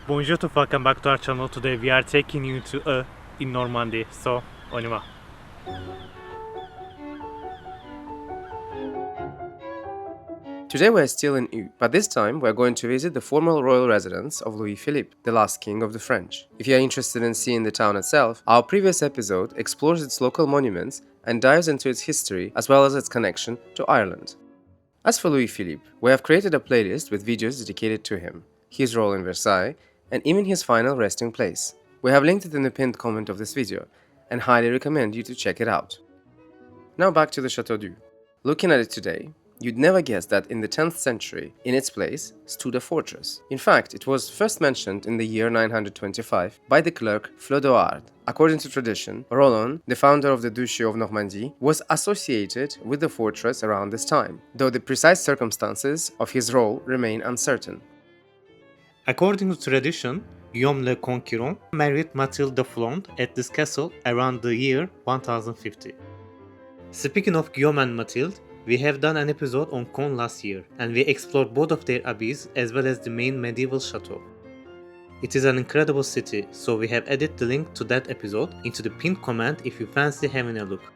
Bonjour to welcome back to our channel. Today we are taking you to in Normandy. So, on y va. Today we're still in U, but this time we're going to visit the former royal residence of Louis-Philippe, the last king of the French. If you are interested in seeing the town itself, our previous episode explores its local monuments and dives into its history as well as its connection to Ireland. As for Louis-Philippe, we have created a playlist with videos dedicated to him, his role in Versailles, and even his final resting place. We have linked it in the pinned comment of this video, and highly recommend you to check it out. Now back to the Château. Looking at it today, you'd never guess that in the 10th century, in its place, stood a fortress. In fact, it was first mentioned in the year 925 by the clerk Flodoard. According to tradition, Roland, the founder of the Duchy of Normandy, was associated with the fortress around this time, though the precise circumstances of his role remain uncertain. According to tradition, Guillaume le Conquérant married Mathilde de Flandre at this castle around the year 1050. Speaking of Guillaume and Mathilde, we have done an episode on Caen last year, and we explored both of their abbeys as well as the main medieval chateau. It is an incredible city, so we have added the link to that episode into the pinned comment if you fancy having a look.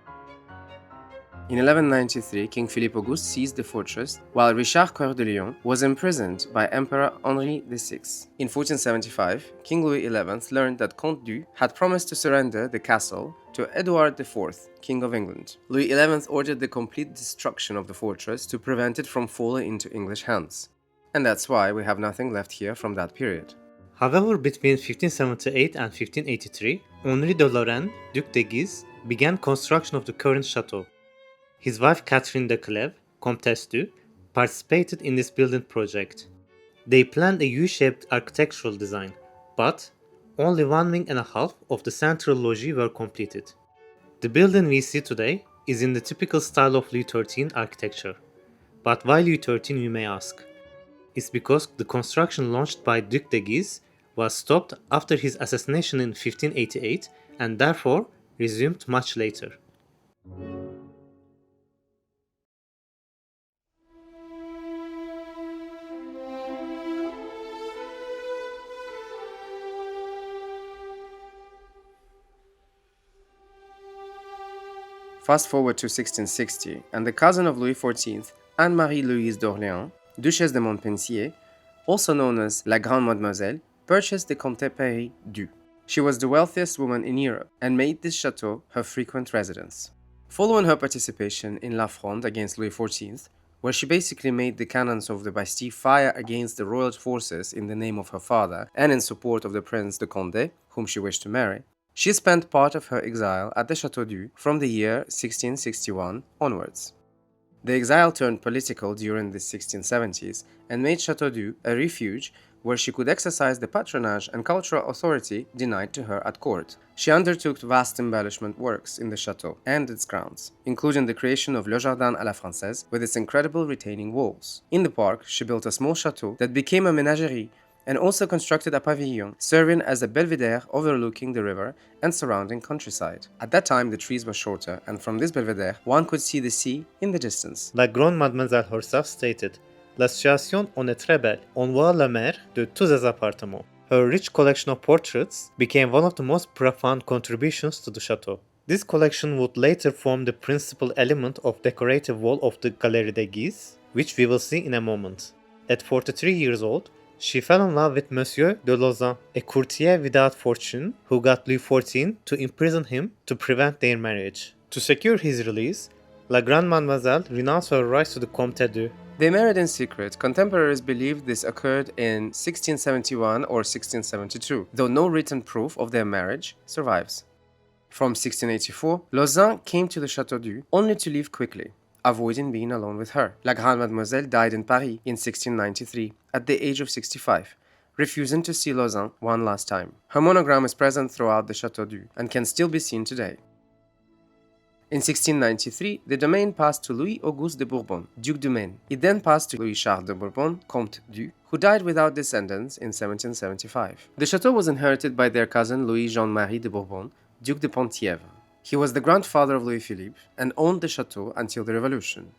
In 1193, King Philippe Auguste seized the fortress, while Richard Coeur de Lion was imprisoned by Emperor Henri VI. In 1475, King Louis XI learned that Comte Du had promised to surrender the castle to Edward IV, King of England. Louis XI ordered the complete destruction of the fortress to prevent it from falling into English hands. And that's why we have nothing left here from that period. However, between 1578 and 1583, Henri de Lorraine, Duc de Guise, began construction of the current chateau. His wife Catherine de Clèves, Comtesse du, participated in this building project. They planned a U-shaped architectural design, but only 1 wing and a half of the central loggia were completed. The building we see today is in the typical style of Louis XIII architecture. But why Louis XIII, you may ask? It's because the construction launched by Duc de Guise was stopped after his assassination in 1588 and therefore resumed much later. Fast forward to 1660, and the cousin of Louis XIV, Anne-Marie-Louise d'Orléans, Duchesse de Montpensier, also known as La Grande Mademoiselle, purchased the Comte Paris du. She was the wealthiest woman in Europe and made this chateau her frequent residence. Following her participation in La Fronde against Louis XIV, where she basically made the cannons of the Bastille fire against the royal forces in the name of her father and in support of the Prince de Condé, whom she wished to marry, she spent part of her exile at the Château from the year 1661 onwards. The exile turned political during the 1670s and made Château a refuge where she could exercise the patronage and cultural authority denied to her at court. She undertook vast embellishment works in the chateau and its grounds, including the creation of Le Jardin à la Française with its incredible retaining walls. In the park, she built a small chateau that became a menagerie and also constructed a pavilion, serving as a belvedere overlooking the river and surrounding countryside. At that time, the trees were shorter, and from this belvedere, one could see the sea in the distance. La Grande Mademoiselle herself stated, La situation en est très belle, on voit la mer de tous les appartements. Her rich collection of portraits became one of the most profound contributions to the chateau. This collection would later form the principal element of decorative wall of the Galerie des Guises, which we will see in a moment. At 43 years old, she fell in love with Monsieur de Lauzun, a courtier without fortune who got Louis XIV to imprison him to prevent their marriage. To secure his release, La Grande Mademoiselle renounced her rights to the Comte du. They married in secret. Contemporaries believe this occurred in 1671 or 1672, though no written proof of their marriage survives. From 1684, Lauzun came to the Château only to leave quickly, avoiding being alone with her. La Grande Mademoiselle died in Paris in 1693 at the age of 65, refusing to see Lauzun one last time. Her monogram is present throughout the Château and can still be seen today. In 1693, the domain passed to Louis-Auguste de Bourbon, Duc du Maine. It then passed to Louis-Charles de Bourbon, Comte du, who died without descendants in 1775. The chateau was inherited by their cousin Louis-Jean-Marie de Bourbon, Duc de Penthièvre. He was the grandfather of Louis-Philippe and owned the chateau until the Revolution.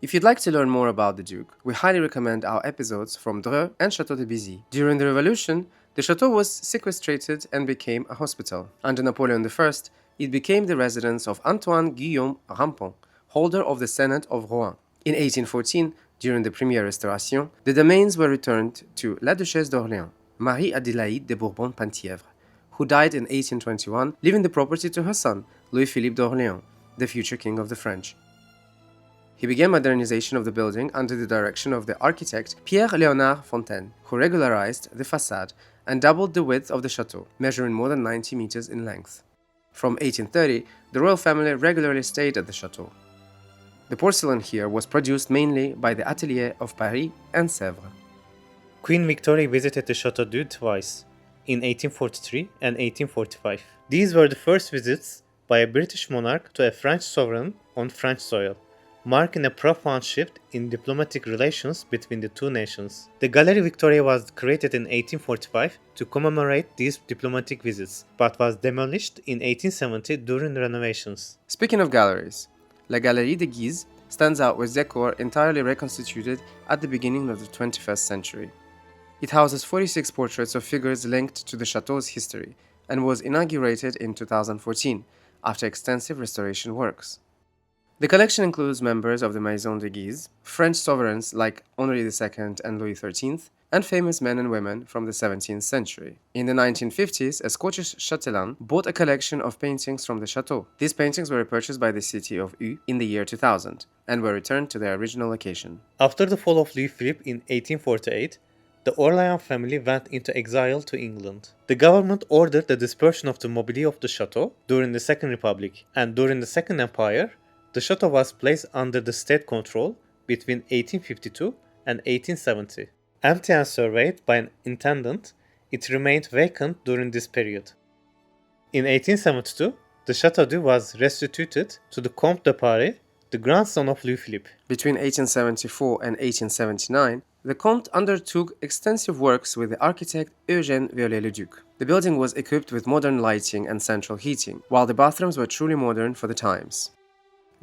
If you'd like to learn more about the Duke, we highly recommend our episodes from Dreux and Château de Bizet. During the Revolution, the Chateau was sequestrated and became a hospital. Under Napoleon I, it became the residence of Antoine Guillaume Rampont, holder of the Senate of Rouen. In 1814, during the Première Restauration, the domains were returned to La Duchesse d'Orléans, Marie-Adélaïde de Bourbon-Penthièvre, who died in 1821, leaving the property to her son, Louis-Philippe d'Orléans, the future king of the French. He began modernization of the building under the direction of the architect Pierre-Léonard Fontaine, who regularized the facade and doubled the width of the chateau, measuring more than 90 meters in length. From 1830, the royal family regularly stayed at the chateau. The porcelain here was produced mainly by the Atelier of Paris and Sèvres. Queen Victoria visited the Château twice, in 1843 and 1845. These were the first visits by a British monarch to a French sovereign on French soil, marking a profound shift in diplomatic relations between the two nations. The Galerie Victoria was created in 1845 to commemorate these diplomatic visits, but was demolished in 1870 during renovations. Speaking of galleries, La Galerie de Guise stands out with decor entirely reconstituted at the beginning of the 21st century. It houses 46 portraits of figures linked to the chateau's history and was inaugurated in 2014 after extensive restoration works. The collection includes members of the Maison de Guise, French sovereigns like Henri II and Louis XIII, and famous men and women from the 17th century. In the 1950s, a Scottish chatelain bought a collection of paintings from the chateau. These paintings were repurchased by the city of U in the year 2000 and were returned to their original location. After the fall of Louis-Philippe in 1848, the Orléans family went into exile to England. The government ordered the dispersion of the mobilier of the chateau during the Second Republic, and during the Second Empire, the chateau was placed under the state control between 1852 and 1870. Empty and surveyed by an intendant, it remained vacant during this period. In 1872, the Chateau was restituted to the Comte de Paris, the grandson of Louis-Philippe. Between 1874 and 1879, the Comte undertook extensive works with the architect Eugène Viollet-le-Duc. The building was equipped with modern lighting and central heating, while the bathrooms were truly modern for the times.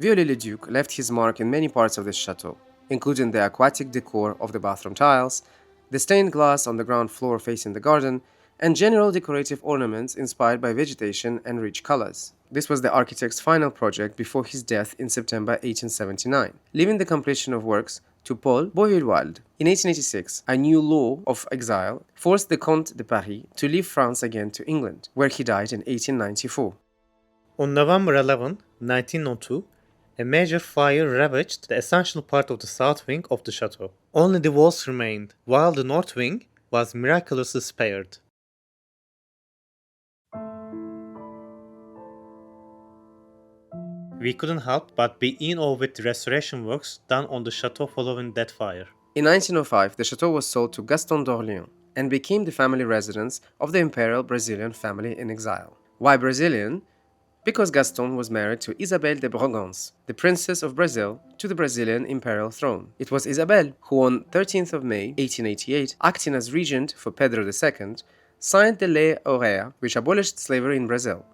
Viollet-le-Duc left his mark in many parts of this chateau, including the aquatic decor of the bathroom tiles, the stained glass on the ground floor facing the garden, and general decorative ornaments inspired by vegetation and rich colors. This was the architect's final project before his death in September 1879, leaving the completion of works to Paul Bourgeois. In 1886, a new law of exile forced the Comte de Paris to leave France again to England, where he died in 1894. On November 11, 1902, a major fire ravaged the essential part of the south wing of the chateau. Only the walls remained, while the north wing was miraculously spared. We couldn't help but be in awe with the restoration works done on the chateau following that fire. In 1905, the chateau was sold to Gaston d'Orléans and became the family residence of the Imperial Brazilian family in exile. Why Brazilian? Because Gaston was married to Isabelle de Bragança, the Princess of Brazil, to the Brazilian imperial throne. It was Isabelle who, on 13th of May 1888, acting as regent for Pedro II, signed the Lei Horaire, which abolished slavery in Brazil.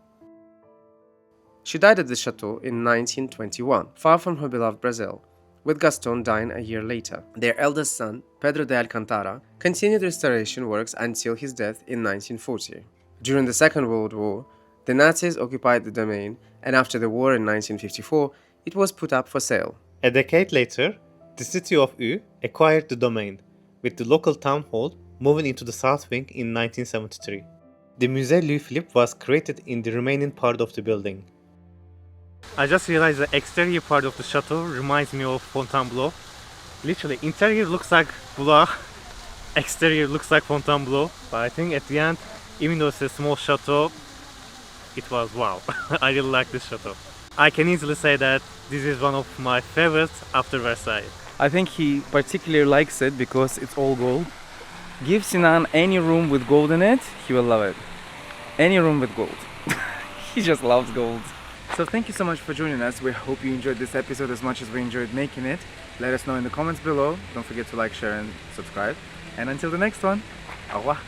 She died at the chateau in 1921, far from her beloved Brazil, with Gaston dying a year later. Their eldest son, Pedro de Alcantara, continued restoration works until his death in 1940. During the Second World War, the Nazis occupied the domain, and after the war in 1954, it was put up for sale. A decade later, the city of U acquired the domain, with the local town hall moving into the south wing in 1973. The Musée Louis-Philippe was created in the remaining part of the building. I just realized the exterior part of the chateau reminds me of Fontainebleau. Literally, interior looks like Blois, exterior looks like Fontainebleau, but I think at the end, even though it's a small chateau, it was wow. I really like this chateau. I can easily say that this is one of my favorites after Versailles. I think he particularly likes it because it's all gold. Give Sinan any room with gold in it, he will love it. Any room with gold. He just loves gold. So thank you so much for joining us. We hope you enjoyed this episode as much as we enjoyed making it. Let us know in the comments below. Don't forget to like, share and subscribe. And until the next one, au revoir.